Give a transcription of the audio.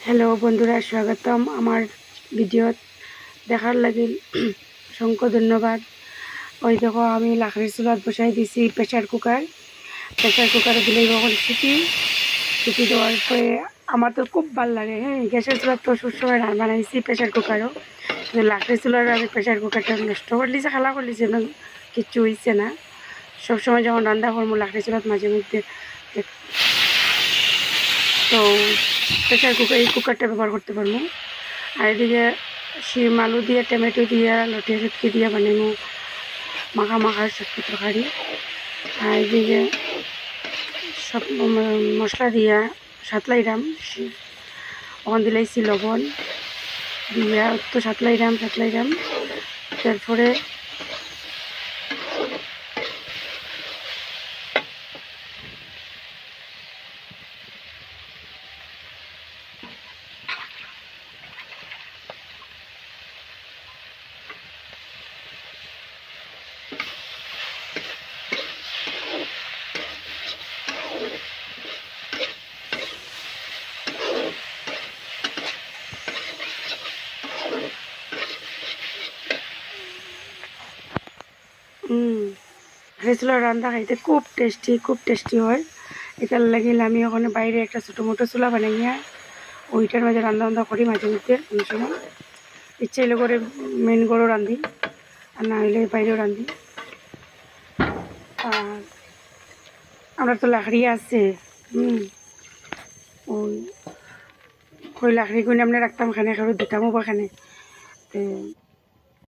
Hello বন্ধুরা, স্বাগতম আমার ভিডিও দেখার লাগে অসংখ্য ধন্যবাদ। ওই দেখো আমি লাকড়ির চুলাত বসাই দিছি প্রেশার কুকারে দিলেই কখন সিটি দেওয়ার পরে আমার তো খুব ভালো লাগে। হ্যাঁ, গ্যাসের চুলার তো সবসময় রান্না বানাইছি, প্রেশার কুকারও, কিন্তু লাকড়ির চুলার আমি প্রেশার কুকারটা নষ্ট করলিছে, খালা করলিছে, কিচ্ছু হয়েছে না। সবসময় যখন রান্না করবো লাকড়ির চুলাত মাঝে মধ্যে, তো প্রেশার কুকার এই কুকারটা ব্যবহার করতে পারবো। আর এদিকে শিম আলু দিয়ে টমেটো দিয়ে লটিয়া চটকি দিয়ে বানাবো মাখা সবজি তরকারি। আর এদিকে সব মশলা দিয়া সাতলাইরাম, ওখান দিলাইছি লবণ দিয়া তো সাতলাইরাম তারপরে রেসুলার রান্না খাইতে খুব টেস্টি হয়। এটার লাগিল আমি ওখানে বাইরে একটা ছোটো মোটো চুলা বানাইয়া ওইটার মাঝে রান্না করি মাঝে মধ্যে কোনো সময়। ইচ্ছে হলে করে মেন গরু রাঁধি, আর না হলে বাইরেও রাঁধি। আর আমরা তো লাকড়ি আছে, ওই লাকড়ি গুনে আমরা রাখতাম খানে, কারো দিতামও বা খানে।